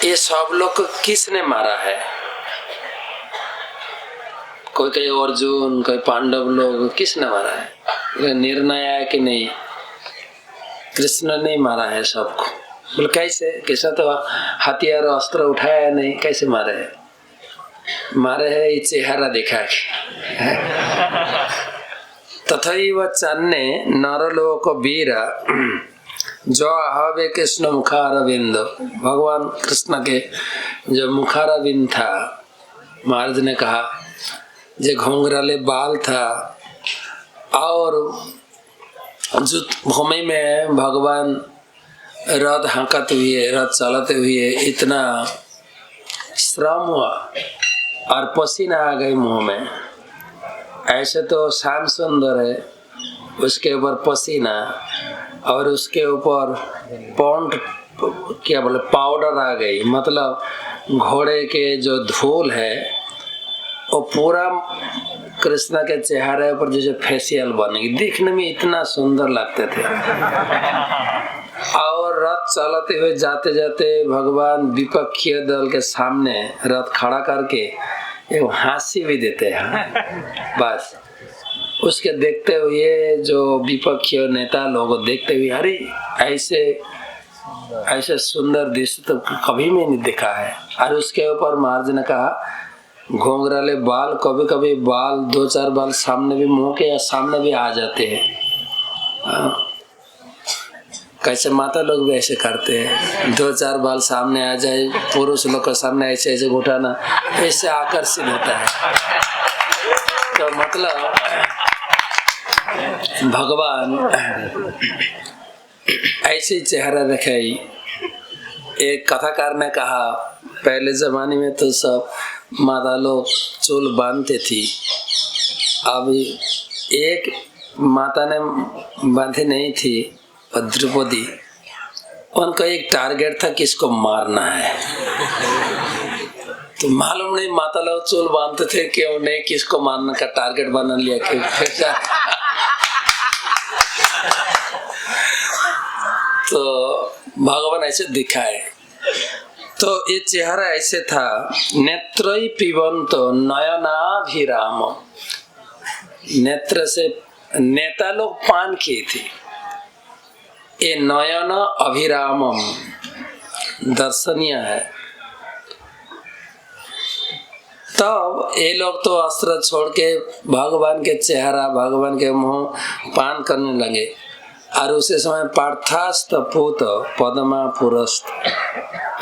ये सब लोग को किसने मारा है? कोई कहे अर्जुन, कोई पांडव लोग, किसने मारा है? निर्णय है कि नहीं, कृष्ण ने मारा है सबको। बोले कैसे? कृष्ण तो हथियार अस्त्र उठाया नहीं, कैसे मारे है? मारे है ये चेहरा दिखा के। तथैव चन्ने नरलोक वीर जो हवे कृष्ण मुखारविंद। भगवान कृष्ण के जो मुखारविंद था, महाराज ने कहा जो घुंघराले बाल था और जो भूमि में भगवान रथ हाँकते हुए, रथ चलाते हुए इतना श्रम हुआ और पसीना आ गई मुंह में। ऐसे तो श्याम सुंदर है, उसके ऊपर पसीना और उसके ऊपर पौंड क्या बोले पाउडर आ गई, मतलब घोड़े के जो धूल है वो पूरा कृष्ण के चेहरे पर जैसे फेशियल बनेगी। दिखने में इतना सुंदर लगते थे। और रथ चलाते हुए जाते जाते भगवान विपक्षीय दल के सामने रथ खड़ा करके एक हंसी भी देते हैं। बस उसके देखते हुए जो विपक्षीय नेता लोग देखते हुए, अरे ऐसे सुंदर दृश्य तो कभी में नहीं देखा है। और उसके ऊपर महाराज ने कहा घुंघराले बाल, कभी कभी बाल 2-4 बाल सामने भी, मुंह के या सामने भी आ जाते हैं। कैसे माता लोग भी ऐसे करते हैं, 2-4 बाल सामने आ जाए, पुरुष लोग के सामने ऐसे ऐसे घुटाना, ऐसे आकर्षित होता है। तो मतलब भगवान ऐसे चेहरा रखाई। एक कथाकार ने कहा पहले जमाने में तो सब माता लोग चूल बांधते थी, अभी एक माता ने बांधी नहीं थी, द्रौपदी, उनका एक टारगेट था कि इसको मारना है। तो मालूम नहीं माता लोग चूल बांधते थे कि उन्हें किसको मारने का टारगेट बना लिया कि तो भगवान ऐसे दिखाए। तो ये चेहरा ऐसे था, नेत्रई पिबंतो नयनाभिराम। नेत्र से नेता लोग पान किए थे, ये नयन अभिरामम दर्शनीय है। तब ये लोग तो अस्त्र छोड़ के भगवान के चेहरा, भगवान के मुंह पान करने लगे। और उसी समय पार्थास्त पूत पद्मा पुरस्त,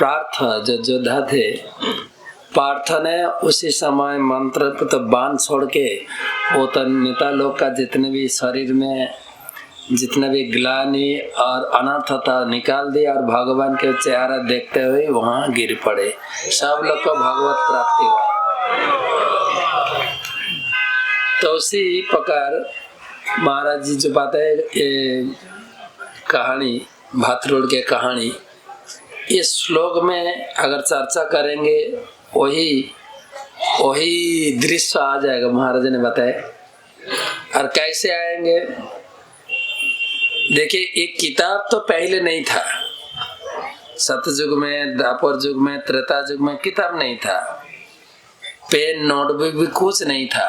पार्थ जो योद्धा थे, पार्थ ने उसी समय मंत्र तो बाण छोड़ के वो तो नेता लोग का जितने भी शरीर में जितना भी ग्लानि और अनर्थ था निकाल दिया और भगवान के चेहरा देखते हुए वहां गिर पड़े। सब लोग को भगवत प्राप्ति हुआ। तो उसी प्रकार महाराज जी जो बात है, ये कहानी भातरोड़ के कहानी, इस श्लोक में अगर चर्चा करेंगे वही दृश्य आ जाएगा। महाराज ने बताया। और कैसे आएंगे? देखिए, एक किताब तो पहले नहीं था। सतयुग में, द्वापर युग में, त्रेता युग में किताब नहीं था, पेन नोटबुक भी कुछ नहीं था।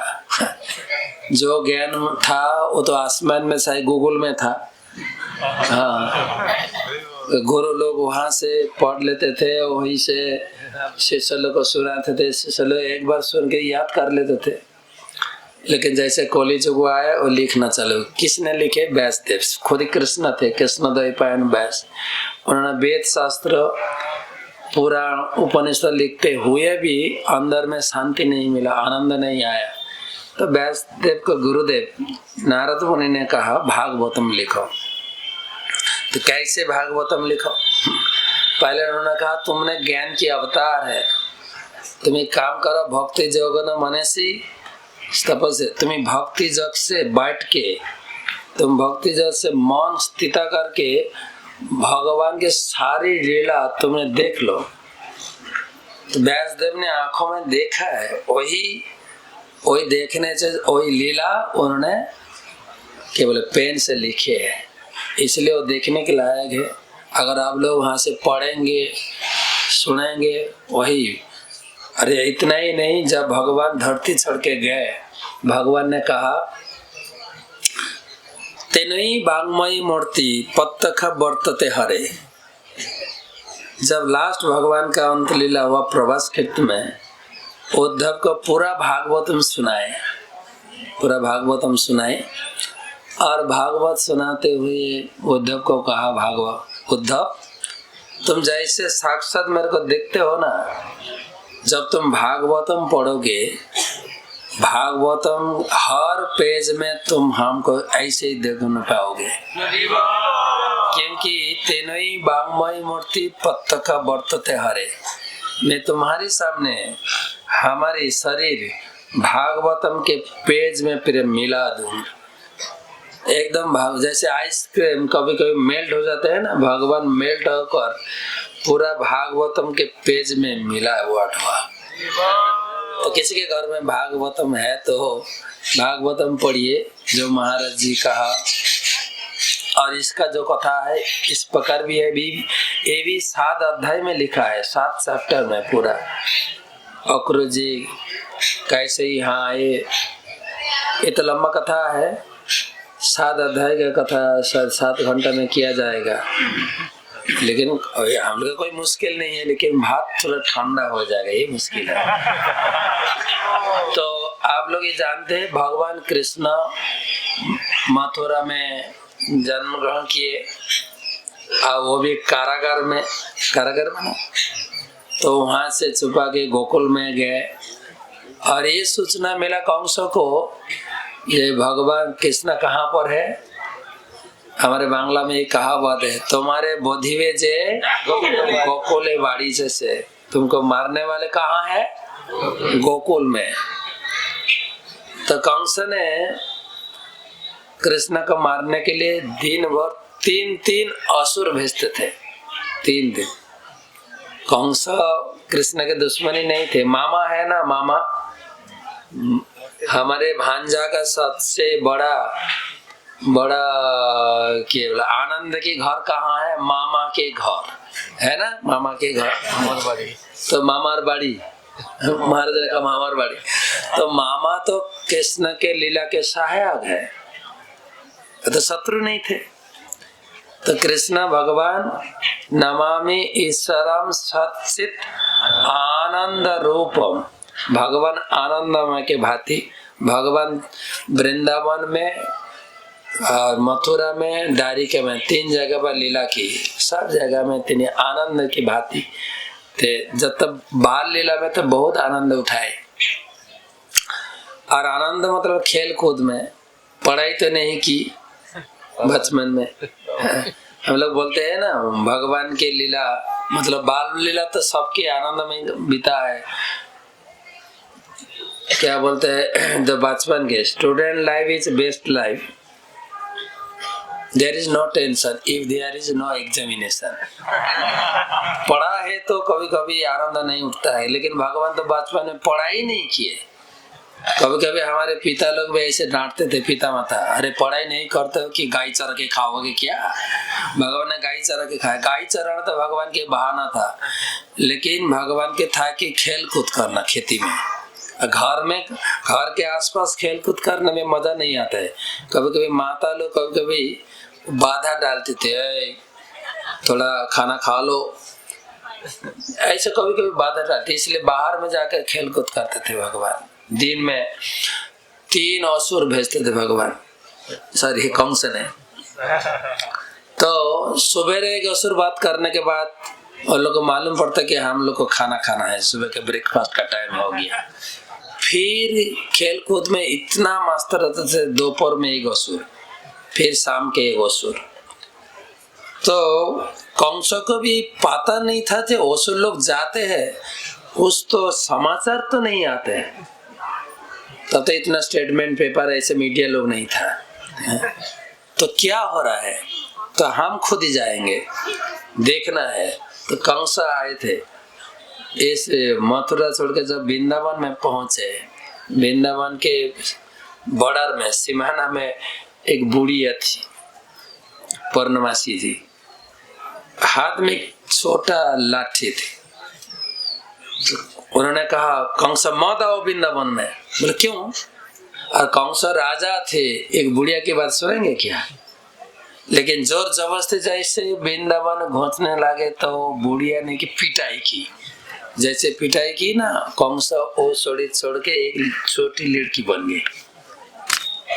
जो ज्ञान था वो तो आसमान में चाहे गूगल में था। हाँ, गुरु लोग वहां से पढ़ लेते थे, वहीं से शिष्य लोग को सुनाते थे, शिष्य लोग एक बार सुन के याद कर लेते थे। लेकिन जैसे कॉलेज को आया वो लिखना चालू। किसने लिखे? व्यासदेव, खुद ही कृष्ण थे, कृष्णद्वैपायन व्यास। उन्होंने वेद शास्त्र पुराण उपनिषद लिखते हुए भी अंदर में शांति नहीं मिला, आनंद नहीं आया। तो व्यासदेव को गुरुदेव नारद मुनि ने कहा भागवतम लिखो। तो कैसे भागवतम लिखो? पहले उन्होंने कहा तुमने ज्ञान की अवतार है, तुम एक काम करो, भक्ति जोगन मनसी तपस्या, तुम्हें भक्ति जग से बैठ के, तुम भक्ति जग से मन स्थित करके भगवान की सारी लीला तुमने देख लो। तो व्यासदेव ने आंखों में देखा है, वही देखने से वही लीला उन्होंने केवल पेन से लिखे है, इसलिए वो देखने के लायक है। अगर आप लोग वहां से पढ़ेंगे सुनेंगे वही। अरे इतना ही नहीं, जब भगवान धरती छोड़ के गए, भगवान ने कहा तेनई वाङ्मयी मूर्ति पत्तख वर्तते हरे। जब लास्ट भगवान का अंत लीला हुआ प्रभास क्षेत्र में, उद्धव को पूरा भागवतम सुनाए, पूरा भागवतम सुनाए। और भागवत सुनाते हुए उद्धव को कहा, उद्धव तुम जैसे साक्षात मेरे को देखते हो ना, जब तुम भागवतम पढ़ोगे, भागवतम हर पेज में तुम हमको ऐसे ही देख न पाओगे, क्योंकि तेनई वाङ्मयी मूर्ति पत्तख वर्तते हरे। मैं तुम्हारे सामने हमारे शरीर भागवतम के पेज में फिर मिला दूं, एकदम जैसे आइसक्रीम कभी कभी मेल्ट हो जाते हैं ना, भगवान मेल्ट होकर पूरा भागवतम के पेज में मिला हुआ हुआ। तो किसी के घर में भागवतम है तो भागवतम पढ़िए, जो महाराज जी कहा। और इसका जो कथा है इस प्रकार भी है, ये भी 7 अध्याय में लिखा है, 7 चैप्टर में पूरा। अक्रूर जी कैसे यहाँ आए, ये तो लंबा कथा है, 7 अध्याय का कथा 7 घंटा में किया जाएगा। लेकिन हम लोग कोई मुश्किल नहीं है, लेकिन भात थोड़ा ठंडा हो जाएगा, ये मुश्किल है। तो आप लोग ये जानते हैं भगवान कृष्ण मथुरा में जन्म ग्रहण किए, और वो भी कारागार में ना, तो वहां से छुपा के गोकुल में गए। और ये सूचना मिला कंस को, ये भगवान कृष्ण कहाँ पर है। हमारे बांग्ला में ये कहावत है, तुम्हारे बोधिवे जे गोकुले बाड़ी से, तुमको मारने वाले कहाँ है, गोकुल में। तो कंस ने कृष्ण को मारने के लिए दिन भर 3 असुर भेजते थे, 3 दिन। कंस कृष्ण के दुश्मनी नहीं थे, मामा है ना, मामा हमारे भांजा का सबसे बड़ा केवल आनंद के घर कहाँ है, मामा के घर है ना, मामा के घर मामार बाड़ी। तो मामार बाड़ी, महाराज का मामार बाड़ी। तो मामा तो कृष्ण के लीला के सहायक है, तो शत्रु नहीं थे। तो कृष्ण भगवान नमामि ईश्वरम सच्चित आनंद रूपम, भगवान आनंदमय के भांति भगवान वृंदावन में और मथुरा में, द्वारिका में, 3 जगह पर लीला की। सब जगह में तीन आनंद की भांति थे। जब तक बाल लीला में तो बहुत आनंद उठाए, और आनंद मतलब खेल कूद में, पढ़ाई तो नहीं की बचपन में। हम लोग बोलते हैं ना भगवान की लीला मतलब बाल लीला तो सबके आनंद में बीता है। क्या बोलते हैं, द बचपन के student life is best life, there is no tension if there is no examination. पढ़ा है तो कभी कभी आनंद नहीं उठता है, लेकिन भगवान तो बचपन में पढ़ाई नहीं किए। कभी कभी हमारे पिता लोग भी ऐसे डांटते थे, पिता माता, अरे पढ़ाई नहीं करते हो कि गाय चरा के खाओगे क्या। भगवान ने गाय चरा के खाया, गाय चराना तो भगवान के बहाना था, लेकिन भगवान के था कि खेल कूद करना खेती में, घर में, घर के आसपास खेल कूद करने में मजा नहीं आता है। कभी कभी माता लोग कभी कभी बाधा डालते थे, थोड़ा खाना खा लो, ऐसे कभी कभी बाधा डालते, इसलिए बाहर में जाकर खेल कूद करते थे भगवान। दिन में 3 असुर भेजते थे भगवान, सॉरी कंस ने। तो सवेरे एक असुर बात करने के बाद और लोग को मालूम पड़ता कि हम लोग को खाना खाना है, सुबह के ब्रेकफास्ट का टाइम हो गया। फिर खेल कूद में इतना मस्त रहते थे, दोपहर में एक असुर, फिर शाम के एक असुर। तो कंस को भी पता नहीं था कि असुर लोग जाते हैं, उस तो समाचार तो नहीं आते हैं। तब तो इतना स्टेटमेंट पेपर ऐसे मीडिया लोग नहीं था। तो क्या हो रहा है, तो हम खुद ही जाएंगे, देखना है। तो कंस आए थे, इस मथुरा छोड़ के जब वृंदावन में पहुंचे, वृंदावन के बॉर्डर में सीमाना में एक बुढ़िया थी, पूर्णमासी थी, हाथ में छोटा लाठी थी, उन्होंने कहा कंस मत आओ वृंदावन में। बोले क्यों? और कंस राजा थे, एक बुढ़िया की बात सुनेंगे क्या? लेकिन जोर जबरदस्ती जैसे वृंदावन घोंचने लगे तो बुढ़िया ने की पिटाई की। जैसे पिटाई की ना, कंस वो छोड़ के एक छोटी लड़की बन गई।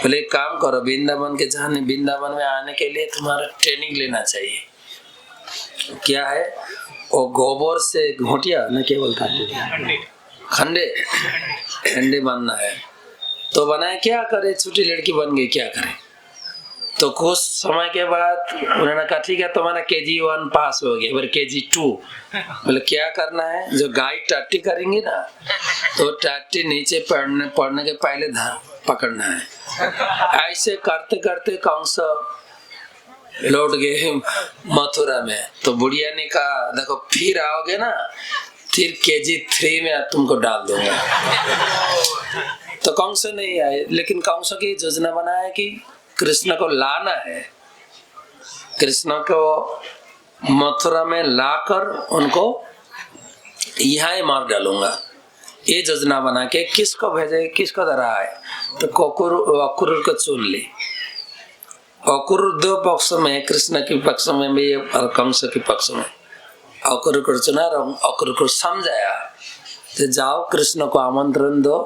बोले एक काम करो, वृंदावन के जाने, वृंदावन में आने के लिए तुम्हारा ट्रेनिंग लेना चाहिए। क्या है वो? गोबर से घोटिया ना, क्या बोलता है, खंडे बनना है। तो बनाए, क्या करे, छोटी लड़की बन गई, क्या करे। तो कुछ समय के बाद उन्होंने कहा ठीक है तुम्हारा KG1 पास हो गया, फिर KG2। बोले क्या करना है? जो गाय टट्टी करेंगी ना, तो टट्टी नीचे पड़ने के पहले पकड़ना है। ऐसे करते करते कंस लौट गए मथुरा में। तो बुढ़िया ने कहा देखो फिर आओगे ना, फिर KG3 में तुमको डाल दूंगा। तो कंस नहीं आए, लेकिन कंस की योजना बनाया कि कृष्ण को लाना है, कृष्ण को मथुरा में लाकर उनको यहाँ ही मार डालूंगा। ये योजना बना के किसको भेजे, किसको धरा है? तो अक्रूर को चुन ली। अक्रूर दो पक्ष में, कृष्ण के पक्ष में भी और कंस के पक्ष में। अक्रूर को चुना और अक्रूर को समझाया तो जाओ कृष्ण को आमंत्रण दो।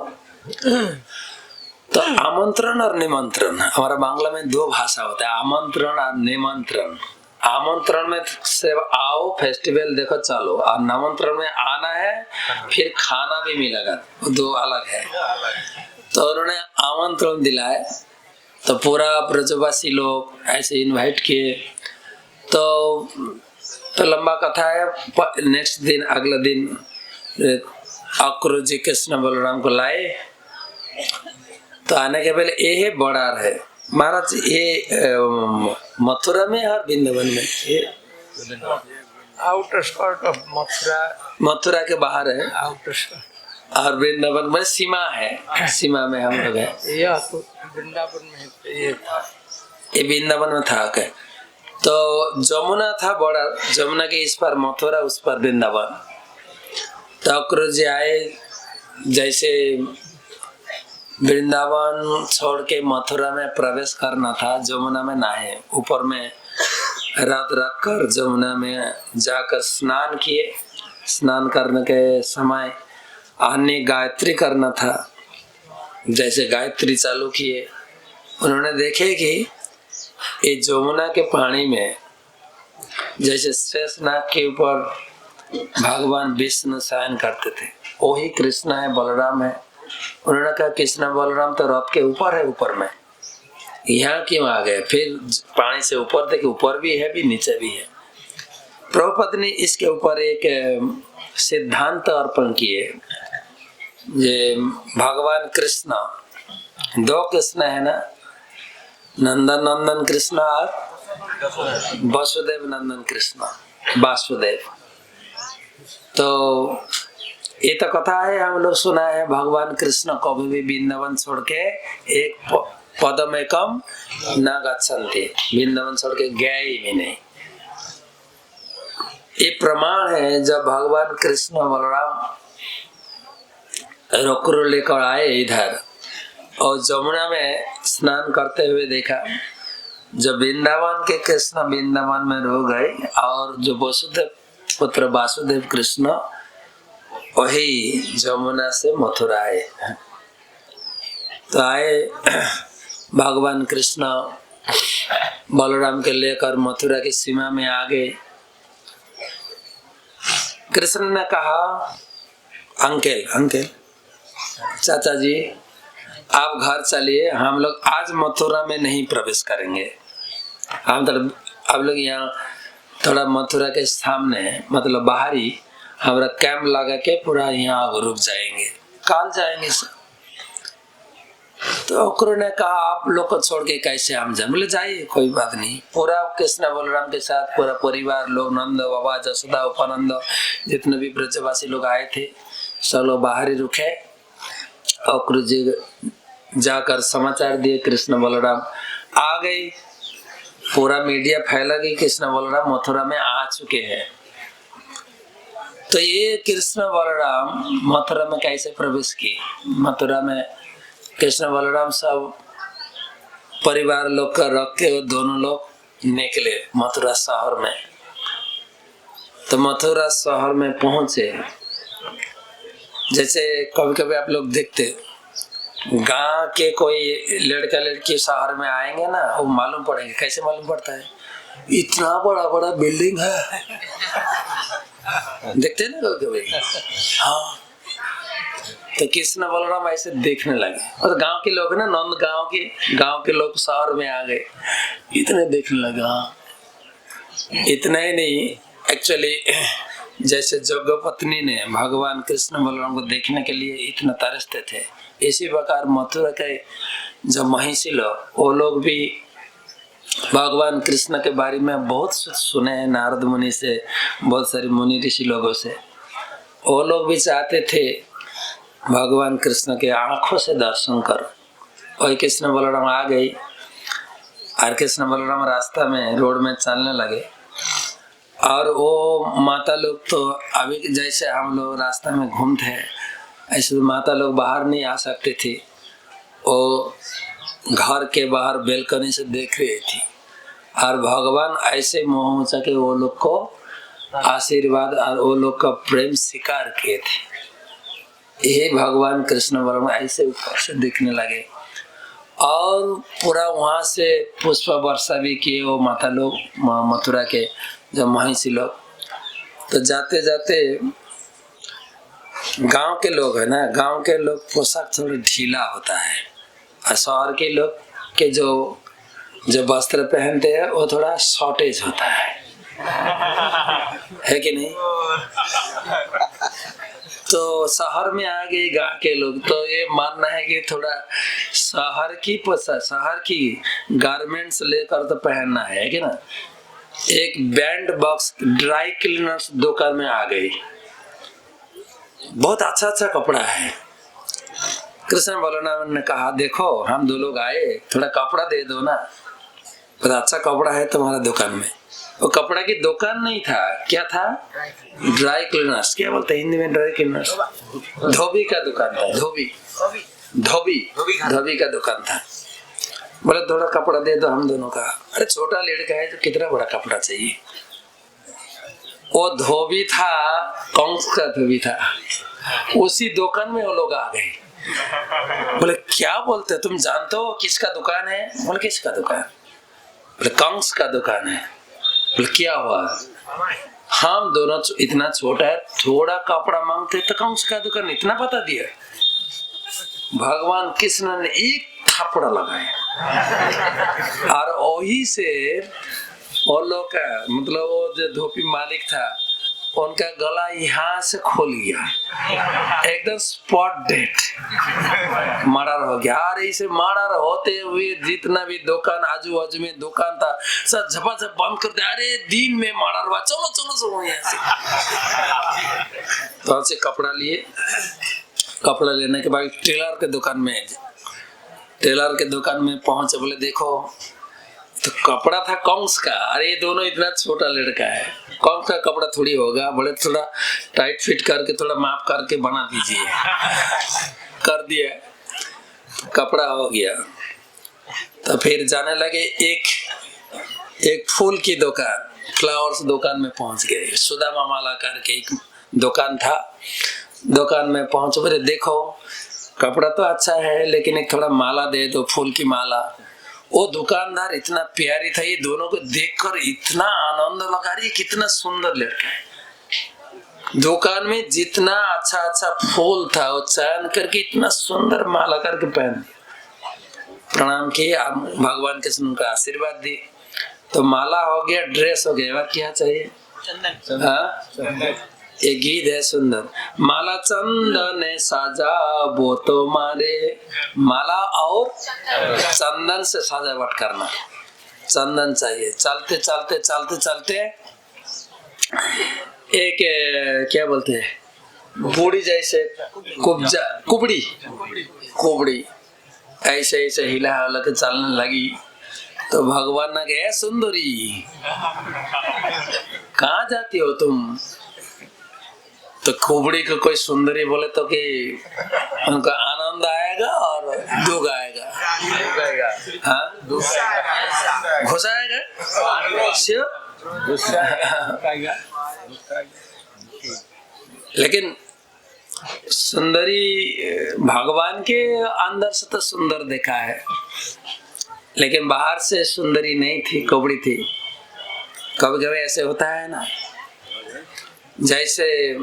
तो आमंत्रण और निमंत्रण, हमारा बांग्ला में दो भाषा होता है, आमंत्रण और निमंत्रण। आमंत्रण में से आओ, फेस्टिवल देखो चलो, और निमंत्रण में आना है फिर खाना भी मिलेगा, दो अलग है। तो उन्होंने आमंत्रण दिलाए, तो पूरा ब्रजवासी लोग ऐसे इनवाइट किए। तो लंबा कथा है। नेक्स्ट दिन, अगला दिन अक्रूर जी कृष्ण बलराम को लाए। तो आने के पहले ये बड़ा है महाराज, ये मथुरा में और वृंदावन में, ये आउटर स्कर्ट ऑफ मथुरा के बाहर है, आउटर स्कर्ट, और वृंदावन में सीमा है, सीमा में हम लोग है। यह तो वृंदावन में ये वृंदावन में था क्या? तो जमुना था बड़ा, जमुना के इस पर मथुरा, उस पर वृंदावन। तो अक्रूर जी आए, जैसे वृंदावन छोड़ के मथुरा में प्रवेश करना था, जमुना में नहाए, ऊपर में रात रख कर जमुना में जाकर स्नान किए। स्नान करने के समय अन्य गायत्री करना था, जैसे गायत्री चालू किए। उन्होंने देखे कि ये जमुना के पानी में जैसे शेषनाग के ऊपर भगवान विष्णु शयन करते थे, वही कृष्ण है, बलराम है। उन्होंने कहा कृष्ण बलराम तो रथ के ऊपर है, ऊपर में यहाँ क्यों आ गए? फिर पानी से ऊपर देखे, ऊपर भी है भी नीचे भी है। प्रभुपाद ने इसके ऊपर एक सिद्धांत अर्पण किए। ये भगवान कृष्ण, दो कृष्ण है ना, नंदन नंदन कृष्ण और वसुदेव नंदन कृष्ण, वासुदेव। तो ये तो कथा है, हम लोग सुना है, भगवान कृष्ण कभी भी वृंदावन छोड़ के एक पदम एकम न गच्छन्ति, वृंदावन छोड़ के गए ही नहीं। ये प्रमाण है जब भगवान कृष्ण बलराम अक्रूर लेकर आए इधर और जमुना में स्नान करते हुए देखा, जब वृंदावन के कृष्ण वृंदावन में रह गए और जो वसुदेव पुत्र वासुदेव कृष्ण वही जमुना से मथुरा आए। तो आए भगवान कृष्ण बलराम के लेकर मथुरा की सीमा में आ गए। कृष्ण ने कहा अंकल चाचा जी आप घर चलिए, हम लोग आज मथुरा में नहीं प्रवेश करेंगे। हम लोग यहाँ थोड़ा मथुरा के सामने, मतलब बाहरी हमारा कैंप लगा के पूरा यहाँ रुक जाएंगे, कल जाएंगे सब। तो अक्रूर ने कहा आप लोग को छोड़ के कैसे हम जाए? बोले जाइए, कोई बात नहीं। पूरा कृष्ण बलराम के साथ पूरा परिवार लोग, नंद बाबा, जसोदा, उपानंद, जितने भी ब्रजवासी लोग आए थे, सब लोग बाहर ही रुके। अक्रूर जी जाकर समाचार दिए कृष्ण बलराम आ गए। पूरा मीडिया फैला कि कृष्ण बलराम मथुरा में आ चुके हैं। तो ये कृष्ण बलराम मथुरा में कैसे प्रवेश किए? मथुरा में कृष्ण बलराम सब परिवार लोग का रख के वो दोनों लोग निकले मथुरा शहर में। तो मथुरा शहर में पहुंचे, जैसे कभी कभी आप लोग देखते गांव के कोई लड़का लड़की शहर में आएंगे ना, वो मालूम पड़ेंगे। कैसे मालूम पड़ता है? इतना बड़ा बड़ा बिल्डिंग है, देखते ना कभी कभी। हाँ, तो कृष्ण बलराम ऐसे देखने लगे और गांव के लोग ना, नंद गांव के लोग शहर में आ गए, इतने देखने लगा। इतना ही नहीं, एक्चुअली जैसे जोग पत्नी ने भगवान कृष्ण बलराम को देखने के लिए इतना तरसते थे, इसी प्रकार मथुरा के जो महिषी लोग, वो लोग भी भगवान कृष्ण के बारे में बहुत सुने हैं नारद मुनि से, बहुत सारे मुनि ऋषि लोगों से। वो लोग भी चाहते थे भगवान कृष्ण के आंखों से दर्शन करो। वही कृष्ण बलराम आ गई और कृष्ण बलराम रास्ता में रोड में चलने लगे और वो माता लोग तो अभी जैसे हम लोग रास्ता में घूमते हैं ऐसे माता लोग बाहर नहीं आ सकती थी। वो घर के बाहर बेलकनी से देख रही थी और भगवान ऐसे मुंह ऊंचा के वो लोग को आशीर्वाद और वो लोग का प्रेम स्वीकार किए थे। ये भगवान कृष्ण बलराम ऐसे ऊपर से दिखने लगे और पूरा वहां से पुष्प वर्षा भी किए वो माता लोग, मथुरा के जो महिषी लोग। तो जाते जाते गांव के लोग है ना, गांव के लोग पोशाक थोड़ा ढीला होता है और शहर के लोग के जो वस्त्र पहनते हैं वो थोड़ा शॉर्टेज होता है कि नहीं? तो शहर में आ गए गांव के लोग, तो ये मानना है कि थोड़ा शहर की पोशाक, शहर की गारमेंट्स लेकर तो पहनना है कि ना। एक बैंड बॉक्स ड्राई क्लीनर्स दुकान में आ गई, बहुत अच्छा अच्छा कपड़ा है। कृष्ण बलराम ने कहा देखो हम दो लोग आए, थोड़ा कपड़ा दे दो ना, बहुत अच्छा कपड़ा है तुम्हारा दुकान में। वो कपड़ा की दुकान नहीं था, क्या था? Dry cleaners. क्या बोलते हैं हिंदी में ड्राई क्लीनर्स? धोबी का दुकान था, धोबी का दुकान था। बोले थोड़ा कपड़ा दे दो हम दोनों का। अरे छोटा लड़का है तो कितना बड़ा कपड़ा चाहिए? वो धोबी था, कंस का धोबी था। उसी दुकान में वो लोग आ गए। बोले क्या बोलते तुम जानते हो किसका दुकान है? बोले किसका दुकान? बोले कंस का दुकान है। बोले क्या हुआ? हम दोनों इतना छोटा है, थोड़ा कपड़ा मांगते तो कंस का दुकान इतना बता दिया। भगवान कृष्ण ने एक थप्पड़ लगाया और वही से वो लोग का मतलब वो जो धोबी मालिक था उनका गला यहाँ से खोल गया, एकदम स्पॉट डेट मर्डर हो गया। और इसे मर्डर होते हुए जितना भी दुकान आजू बाजू में दुकान था सब झपाझप बंद कर दिया। अरे दिन में मर्डर हुआ, चलो चलो चलो यहाँ से। तो से कपड़ा लिए, कपड़ा लेने के बाद टेलर के दुकान में पहुंचे। बोले देखो तो कपड़ा था कंस का, अरे ये दोनों इतना छोटा लड़का है, कंस का कपड़ा थोड़ी होगा। बोले थोड़ा टाइट फिट करके थोड़ा माप करके बना दीजिए। कर दिया, कपड़ा हो गया। तो फिर जाने लगे एक फूल की दुकान, फ्लावर्स दुकान में पहुंच गए। सुदामा माला करके एक दुकान था, दुकान में पहुंच। बोले देखो कपड़ा तो अच्छा है लेकिन एक थोड़ा माला दे दो, फूल की माला। वो दुकानदार इतना प्यारी था, ये दोनों को देखकर इतना आनंद लगा रही, कितना सुंदर लड़का है। दुकान में जितना अच्छा अच्छा फूल था वो चयन करके इतना सुंदर माला करके पहन दिया। प्रणाम किए, भगवान कृष्ण का आशीर्वाद दी। तो माला हो गया, ड्रेस हो गया, क्या चाहिए? चंदन। एक गीत है सुंदर, माला चंदन साजा वो तो मारे। माला और चंदन से सजावट करना, चंदन चाहिए। चलते चलते चलते चलते एक क्या बोलते हैं बूढ़ी जैसे कुबड़ी ऐसे ऐसे हिला हिला के चलने लगी। तो भगवान ने कहा सुंदरी कहाँ जाती हो तुम? तो खोपड़ी को कोई सुंदरी बोले तो कि उनका आनंद आएगा और दुख आएगा। हाँ, गुस्सा आएगा श्योर। लेकिन सुंदरी भगवान के अंदर से तो सुंदर देखा है, लेकिन बाहर से सुंदरी नहीं थी, कोबड़ी थी। कभी कभी ऐसे होता है ना, जैसे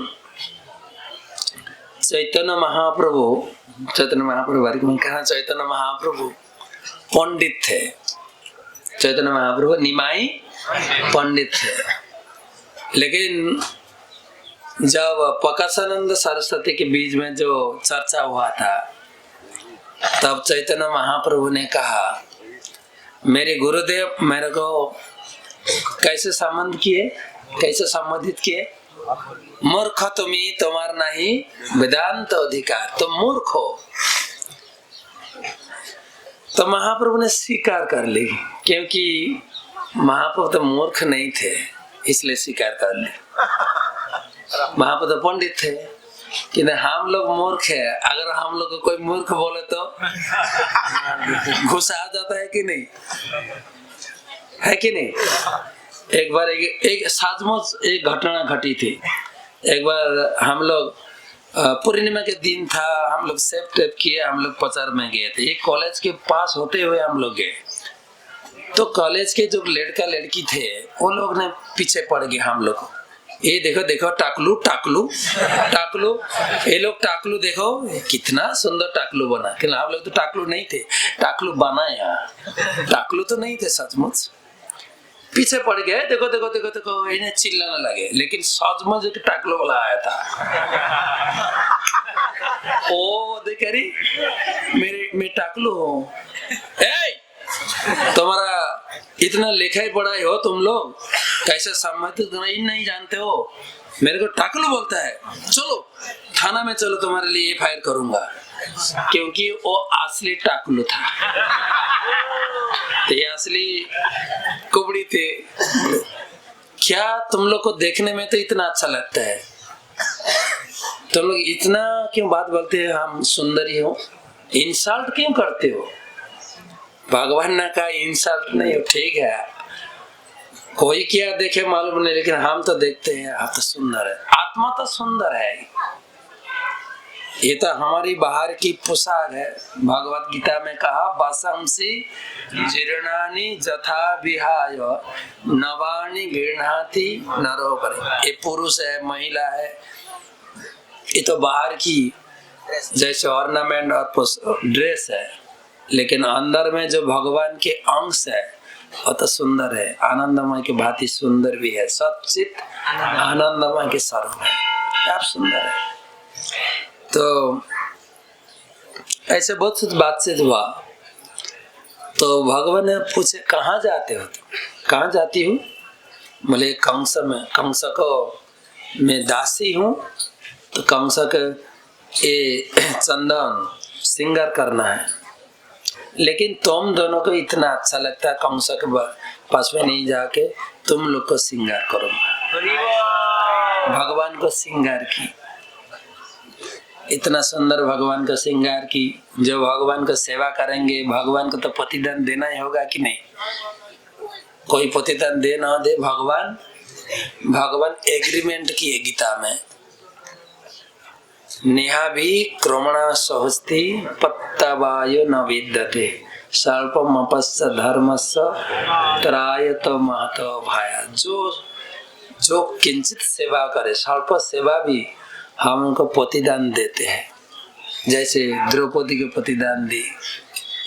चैतन्य महाप्रभु बारे में कहा, चैतन्य महाप्रभु पंडित थे। चैतन्य महाप्रभु निमाई पंडित थे, लेकिन जब प्रकाशानंद सरस्वती के बीच में जो चर्चा हुआ था, तब चैतन्य महाप्रभु ने कहा, मेरे गुरुदेव मेरे को कैसे संबोधित किए, मूर्ख तुम्हें तुम्हारा नहीं वेदांत अधिकार, तुम मूर्ख हो। तो महाप्रभु ने स्वीकार कर ली, क्योंकि महाप्रभु तो मूर्ख नहीं थे, इसलिए स्वीकार कर ली। महाप्रभु तो पंडित थे कि नहीं, हम लोग मूर्ख है, अगर हम लोग को कोई मूर्ख बोले तो गुस्सा आ जाता है कि नहीं, है कि नहीं। एक बार एक सचमुच एक घटना घटी थी। एक बार हम लोग पूर्णिमा के दिन था, हम लोग सेफ टेप किए, हम लोग प्रचार में गए थे। एक कॉलेज के पास होते हुए हम लोग गए, तो कॉलेज के जो लड़का लड़की थे वो लोग ने पीछे पड़ गए हम लोग को। ये देखो देखो टाकलू टाकलू टाकलू, ये लोग टाकलू देखो कितना सुंदर टाकलू बना, कि हम लोग तो टाकलू नहीं थे, टाकलू बना यहाँ, टाकलू तो नहीं थे सचमुच। पीछे पड़ गए, देखो देखो देखो देखो, इन्हें चिल्लाने लगे, लेकिन सचमुच एक टाकलू वाला आया था। ओ देख रही मैं टाकलू हूँ, तुम्हारा इतना लिखाई पढ़ाई हो तुम लोग, कैसे संबंधित नहीं जानते हो, मेरे को टाकलू बोलता है, चलो थाना में चलो, तुम्हारे लिए FIR करूंगा, क्योंकि वो असली टाकलू था। तो ये असली कुबड़ी थे। क्या तुम लोग को देखने में तो इतना अच्छा लगता है, तुम लोग इतना क्यों बात बोलते हैं हम सुंदरी हो, इंसल्ट क्यों करते हो। भगवान ने कहा इंसल्ट नहीं हो, ठीक है, कोई क्या देखे मालूम नहीं, लेकिन हम तो देखते हैं, आप तो सुंदर है, आत्मा तो सुंदर है। ये तो हमारी बाहर की पोशाक है। भगवत गीता में कहा, वासंसी जीर्णानि जथा विहाय नवानि गृह्णाति नरोपरि। ये पुरुष है, महिला है, ये तो बाहर की जैसे ऑर्नामेंट और ड्रेस है, लेकिन अंदर में जो भगवान के अंश है वो तो सुंदर है, आनंदमय के भांति सुंदर भी है, सच्चित आनंदमय के स्वरूप है, आप सुंदर है। तो ऐसे बहुत कुछ बातचीत हुआ, तो भगवान ने पूछे कहाँ जाते हो तुम, कहाँ जाती हूँ, बोले कंस में, कंस को मैं दासी हूँ, तो कंस के ये चंदन श्रृंगार करना है, लेकिन तुम दोनों को इतना अच्छा लगता है, कंस के पास में नहीं जाके तुम लोग को श्रृंगार करो। भगवान को श्रृंगार की, इतना सुंदर भगवान का श्रृंगार की। जो भगवान को सेवा करेंगे, भगवान को तो प्रतिदान देना ही होगा कि नहीं, कोई प्रतिदान दे ना दे, भगवान एग्रीमेंट किए गीता में, नेहा भी क्रमणा सहस्ती पत्तावायो न विद्यते स्वल्पम अपस्य धर्मस्य त्रायत महतो भाया। जो किंचित सेवा करे, स्वल्प सेवा भी हम उनको प्रतिदान देते हैं। जैसे द्रौपदी को प्रतिदान दी,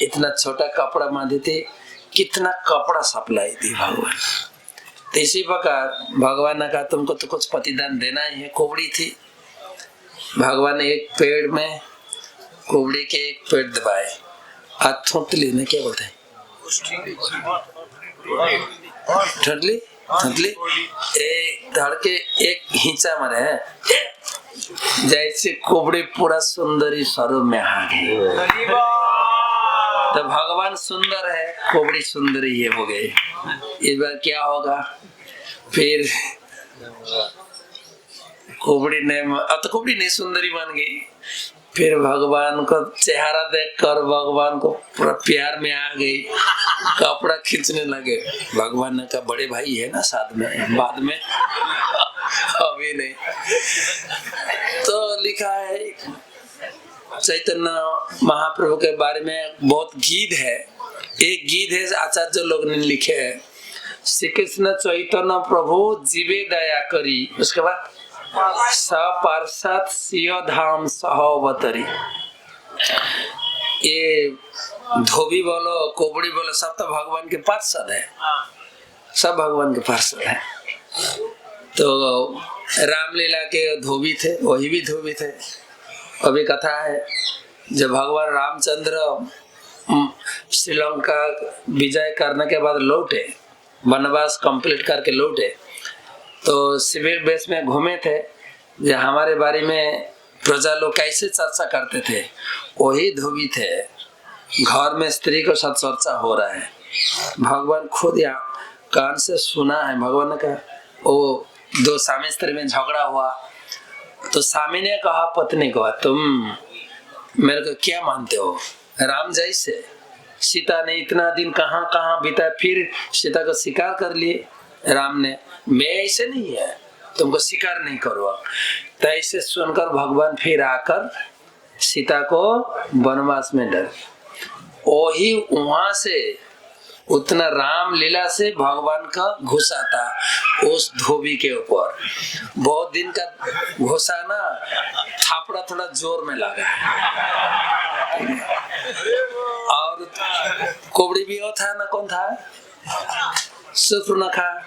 इतना छोटा कपड़ा बांधी थी, कितना कपड़ा सप्लाई दी भगवान। तो इसी प्रकार भगवान ने कहा तुमको तो कुछ प्रतिदान देना ही है। कुबड़ी थी, भगवान ने एक पेड़ में कुबड़ी के एक पेड़ दबाए, हाथ थोटली ने क्या बोलते हैं, ठंडली ठंडली एक धड़ के एक हिंचा मारे हैं, जैसे कुबड़ी पूरा सुंदरी स्वरूप में आ गई। तो भगवान सुंदर है, कुबड़ी सुंदरी है हो गई। इस बार क्या होगा, फिर कुबड़ी ने, अब तो कुबड़ी नहीं सुंदरी बन गई। फिर भगवान को चेहरा देखकर भगवान को पूरा प्यार में आ गई, कपड़ा खींचने लगे। भगवान ने कहा बड़े भाई है ना साथ में, बाद में अभी नहीं। तो लिखा है चैतन्य महाप्रभु के बारे में बहुत गीत है। एक गीत है आचार्य लोग ने लिखे है, श्री कृष्ण चैतन्य प्रभु जीवे दया करी, उसके बाद सपार्षद सियो धाम सहोवतरी। ये धोबी बोलो कोबड़ी बोलो सब तो भगवान के पार्षद है, सब भगवान के पार्षद है। तो रामलीला के धोबी थे, वही भी धोबी थे। अभी कथा है जब भगवान रामचंद्र श्रीलंका विजय करने के बाद लौटे, वनवास कंप्लीट करके लौटे, तो सिविल बेस में घूमे थे। जो हमारे बारे में प्रजा लोग कैसे चर्चा करते थे, वही धोबी थे। घर में स्त्री को साथ चर्चा हो रहा है, भगवान खुद यहाँ कान से सुना है। भगवान ने कहा, वो दो स्वामी स्त्री में झगड़ा हुआ तो स्वामी ने कहा पत्नी को, तुम मेरे को क्या मानते हो? राम जैसे सीता ने इतना दिन कहाँ कहाँ बिताया, फिर सीता को स्वीकार कर लिए राम ने। मैं ऐसे नहीं है, तुमको स्वीकार नहीं करो। तो ऐसे सुनकर भगवान फिर आकर सीता को वनवास में डर, वही वहां से उतना राम लीला से भगवान का घुसा था उस धोबी के ऊपर। बहुत दिन का घुसा ना, थापड़ा थोड़ा जोर में लगा। और कोबड़ी भी वो था ना, कौन था? शूर्पणखा।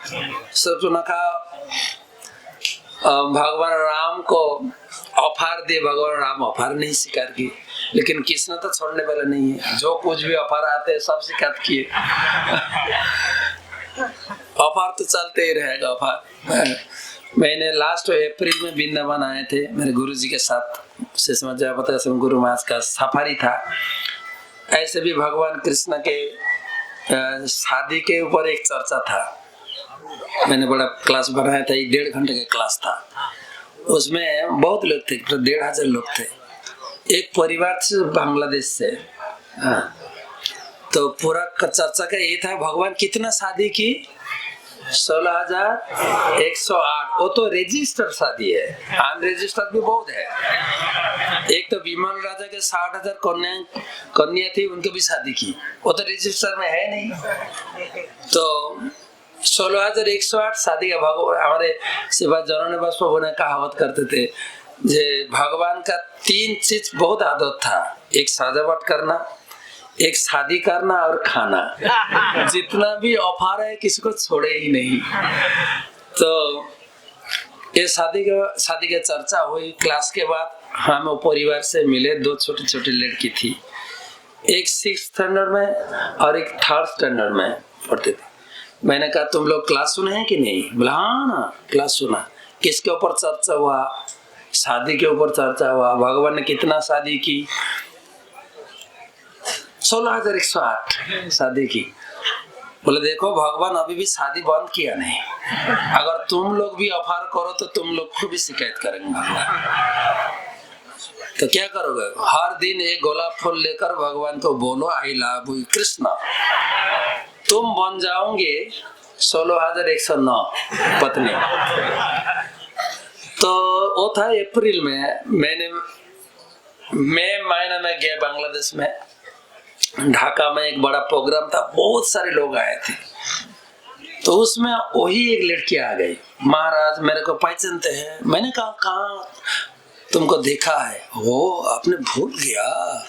शूर्पणखा भगवान राम को ऑफर दे, भगवान राम ऑफर नहीं स्वीकार की। लेकिन कृष्ण तो छोड़ने वाला नहीं है, जो कुछ भी ऑफर आते हैं सब स्वीकार किए। ऑफर तो चलते ही रहेगा ऑफर। मैंने लास्ट अप्रैल में वृंदावन आए थे मेरे गुरुजी के साथ, गुरु महाराज का सफारी था। ऐसे भी भगवान कृष्ण के शादी के ऊपर एक चर्चा था। मैंने बड़ा क्लास बनाया था, 1.5 घंटे का क्लास था। उसमें बहुत लोग थे, 1,500 लोग थे। एक परिवार से बांग्लादेश से। हाँ, तो पूरा चर्चा का ये था, भगवान कितना शादी की? 16,108। वो तो रजिस्टर शादी है, अनरजिस्टर्ड भी बहुत है। एक तो विमल राजा के 60,000 कन्या थी, उनकी भी शादी की, वो तो रजिस्टर में है नहीं। तो 16,108 शादी का भगवान। हमारे शिवा जनने बस ने कहावत करते थे, जे भगवान का 3 चीज बहुत आदत था, एक सजावट करना, एक शादी करना और खाना। जितना भी ऑफर है किसी को छोड़े ही नहीं। तो ये शादी के चर्चा हुई। क्लास के बाद हम वो परिवार से मिले। 2 छोटी छोटी लड़की थी, एक 6th स्टैंडर्ड में और एक 3rd स्टैंडर्ड में पढ़ते थे। मैंने कहा तुम लोग क्लास सुने हैं कि नहीं? बोला हाँ ना, क्लास सुना। किसके ऊपर चर्चा हुआ? शादी के ऊपर चर्चा हुआ। भगवान ने कितना शादी की? 16,108 शादी की। बोले देखो भगवान अभी भी शादी बंद किया नहीं। अगर तुम लोग भी ऑफर करो तो तुम लोग को भी शिकायत करेंगे भगवान। तो क्या करोगे? हर दिन एक गोलाप फूल लेकर भगवान को बोलो आई लव यू कृष्ण। तुम बन जाओगे 16,109 पत्नी। तो वो था अप्रैल में। मैंने मई महीने में गया बांग्लादेश में। ढाका में एक बड़ा प्रोग्राम था, बहुत सारे लोग आए थे। तो उसमें वही एक लड़की आ गई, महाराज मेरे को पहचानते हैं? मैंने कहा कहाँ तुमको देखा है? वो आपने भूल गया,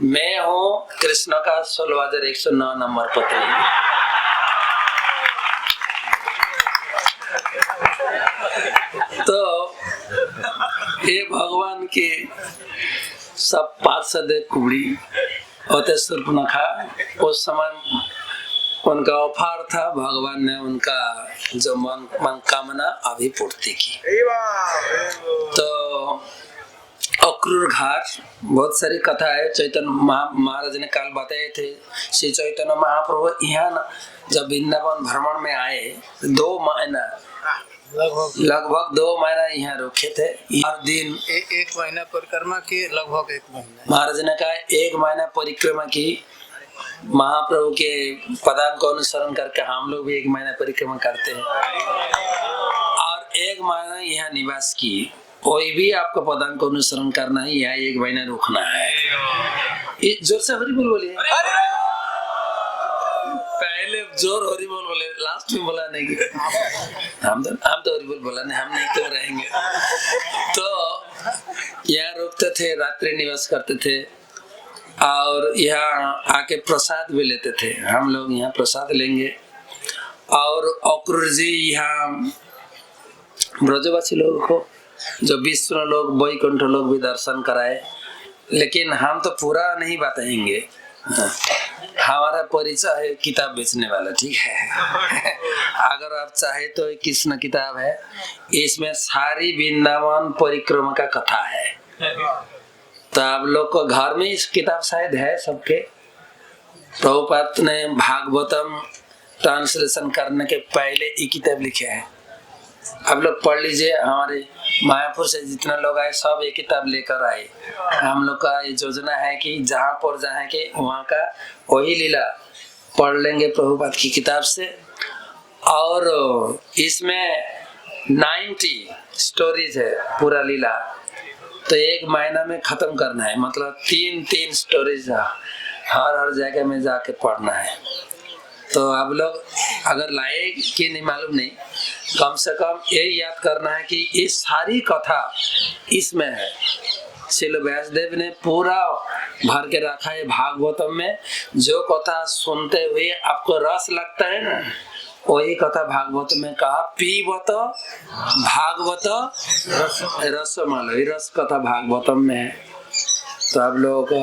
मैं हूँ कृष्ण का 16,109 नंबर पत्नी। तो ये भगवान के सब पार्षद कुबड़ी होते शूर्पणखा। उस समय उनका ऑफर था, भगवान ने उनका जो मनोकामना अभी पूर्ति की। तो अक्रूर घाट बहुत सारी कथा है। चैतन्य महाराज ने काल बताए थे, श्री चैतन्य महाप्रभु यहाँ जब वृंदावन भ्रमण में आए 2 महीना लगभग 2 महीना यहाँ रुके थे। हर दिन एक महीना परिक्रमा की, लगभग 1 महीना। महाराज ने कहा 1 महीना परिक्रमा की, महाप्रभु के पदांक को अनुसरण करके हम लोग भी 1 महीना परिक्रमा करते हैं और 1 महीना यहाँ निवास की। कोई भी आपको पदांक को अनुसरण करना है, यहाँ 1 महीना रुकना है। ये जोर से हरि बोल बोलिए। पहले जोर हरि बोल बोले, लास्ट में बोला नहीं कि हम तो हरि बोल बोला नहीं, हम नहीं तो रहेंगे। तो यहाँ रुकते थे, रात्रि निवास करते थे और यहाँ आके प्रसाद भी लेते थे। हम लोग यहाँ प्रसाद लेंगे और अक्रूर जी यहाँ ब्रजवासी लोगों को जो विष्णु लोग, वैकुंठ लोग भी दर्शन कराए, लेकिन हम तो पूरा नहीं बताएंगे। हमारा परिचय है किताब बेचने वाला, ठीक है। अगर आप चाहे तो एक कृष्ण किताब है, इसमें सारी वृंदावन परिक्रमा का कथा है। तो आप लोग को घर में इस किताब शायद है सबके। प्रभुपाद ने भागवतम ट्रांसलेशन करने के पहले ये किताब लिखे हैं। आप लोग पढ़ लीजिए। हमारे मायापुर से जितना लोग आए सब ये किताब लेकर आए। हम लोग का ये योजना है कि जहाँ पर जाए कि वहाँ का वही लीला पढ़ लेंगे प्रभुपाद की किताब से। और इसमें 90 स्टोरीज है पूरा लीला, तो 1 महीना में खत्म करना है। मतलब 3 स्टोरीज हर जगह में जाके पढ़ना है। तो आप लोग अगर लाए कि नहीं मालूम नहीं, कम से कम ये याद करना है कि ये सारी कथा इसमें है। श्रील व्यासदेव ने पूरा भर के रखा है भागवतम में। जो कथा सुनते हुए आपको रस लगता है ना, वही कथा भागवत में कहा, पीबत भागवत रसमलय, रस कथा भागवतम में है। तो आप लोग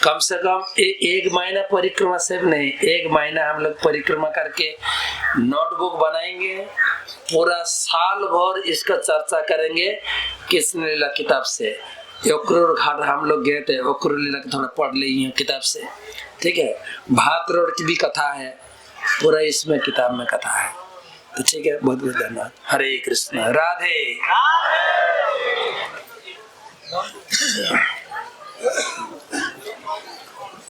कम से कम 1 महीना परिक्रमा से नहीं, 1 महीना हम लोग परिक्रमा करके नोटबुक बनाएंगे, पूरा साल भर इसका चर्चा करेंगे कृष्ण लीला किताब से। अक्रूर घाट हम लोग गए थे, अक्रूर लीला थोड़ा पढ़ ली किताब से, ठीक है। भात रोड की भी कथा है, पूरा इसमें किताब में कथा है। तो ठीक है, बहुत बहुत धन्यवाद। हरे कृष्ण, राधे।